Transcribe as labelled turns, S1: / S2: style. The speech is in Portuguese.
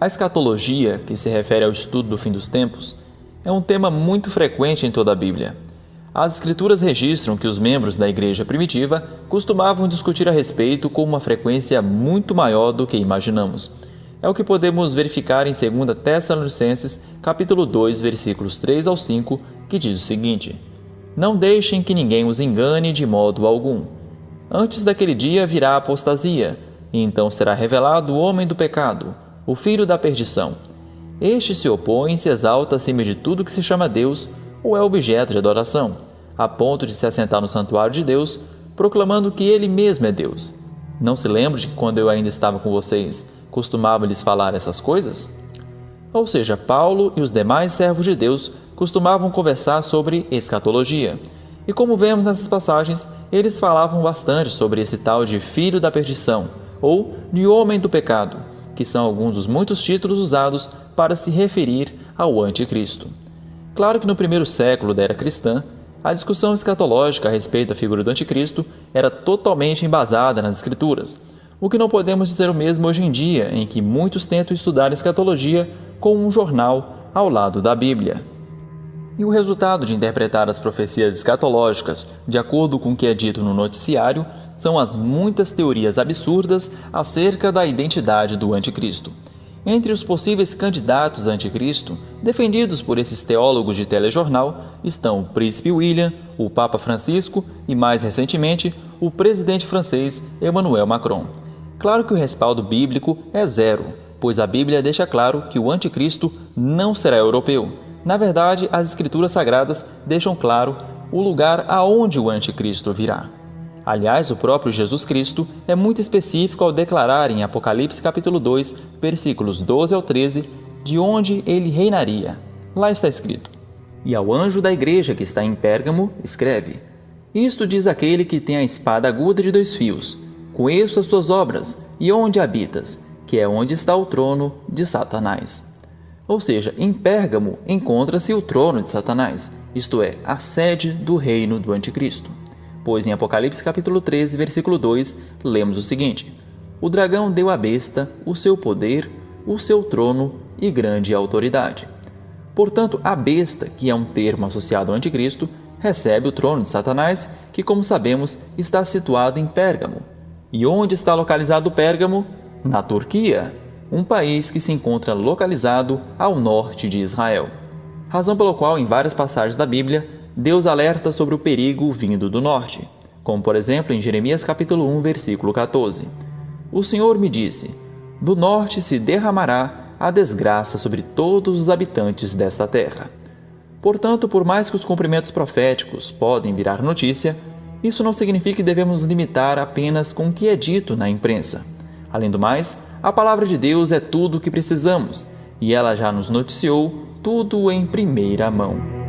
S1: A escatologia, que se refere ao estudo do fim dos tempos, é um tema muito frequente em toda a Bíblia. As Escrituras registram que os membros da igreja primitiva costumavam discutir a respeito com uma frequência muito maior do que imaginamos. É o que podemos verificar em 2 Tessalonicenses, capítulo 2, versículos 3 ao 5, que diz o seguinte: Não deixem que ninguém os engane de modo algum. Antes daquele dia virá a apostasia, e então será revelado o homem do pecado, o filho da perdição. Este se opõe e se exalta acima de tudo que se chama Deus ou é objeto de adoração, a ponto de se assentar no santuário de Deus, proclamando que Ele mesmo é Deus. Não se lembra de que quando eu ainda estava com vocês, costumava lhes falar essas coisas? Ou seja, Paulo e os demais servos de Deus costumavam conversar sobre escatologia. E como vemos nessas passagens, eles falavam bastante sobre esse tal de filho da perdição, ou de homem do pecado, que são alguns dos muitos títulos usados para se referir ao anticristo. Claro que no primeiro século da era cristã, a discussão escatológica a respeito da figura do anticristo era totalmente embasada nas Escrituras, o que não podemos dizer o mesmo hoje em dia, em que muitos tentam estudar escatologia com um jornal ao lado da Bíblia. E o resultado de interpretar as profecias escatológicas de acordo com o que é dito no noticiário são as muitas teorias absurdas acerca da identidade do anticristo. Entre os possíveis candidatos a anticristo, defendidos por esses teólogos de telejornal, estão o príncipe William, o Papa Francisco e, mais recentemente, o presidente francês Emmanuel Macron. Claro que o respaldo bíblico é zero, pois a Bíblia deixa claro que o anticristo não será europeu. Na verdade, as Escrituras Sagradas deixam claro o lugar aonde o anticristo virá. Aliás, o próprio Jesus Cristo é muito específico ao declarar em Apocalipse capítulo 2, versículos 12 ao 13, de onde ele reinaria. Lá está escrito: E ao anjo da igreja que está em Pérgamo, escreve: Isto diz aquele que tem a espada aguda de 2 fios. Conheço as tuas obras e onde habitas, que é onde está o trono de Satanás. Ou seja, em Pérgamo encontra-se o trono de Satanás, isto é, a sede do reino do anticristo. Pois em Apocalipse capítulo 13, versículo 2, lemos o seguinte: O dragão deu à besta o seu poder, o seu trono e grande autoridade. Portanto, a besta, que é um termo associado ao anticristo, recebe o trono de Satanás, que, como sabemos, está situado em Pérgamo. E onde está localizado Pérgamo? Na Turquia, um país que se encontra localizado ao norte de Israel. Razão pela qual, em várias passagens da Bíblia, Deus alerta sobre o perigo vindo do norte, como por exemplo em Jeremias capítulo 1, versículo 14. O Senhor me disse: Do norte se derramará a desgraça sobre todos os habitantes desta terra. Portanto, por mais que os cumprimentos proféticos podem virar notícia, isso não significa que devemos nos limitar apenas com o que é dito na imprensa. Além do mais, a palavra de Deus é tudo o que precisamos, e ela já nos noticiou tudo em primeira mão.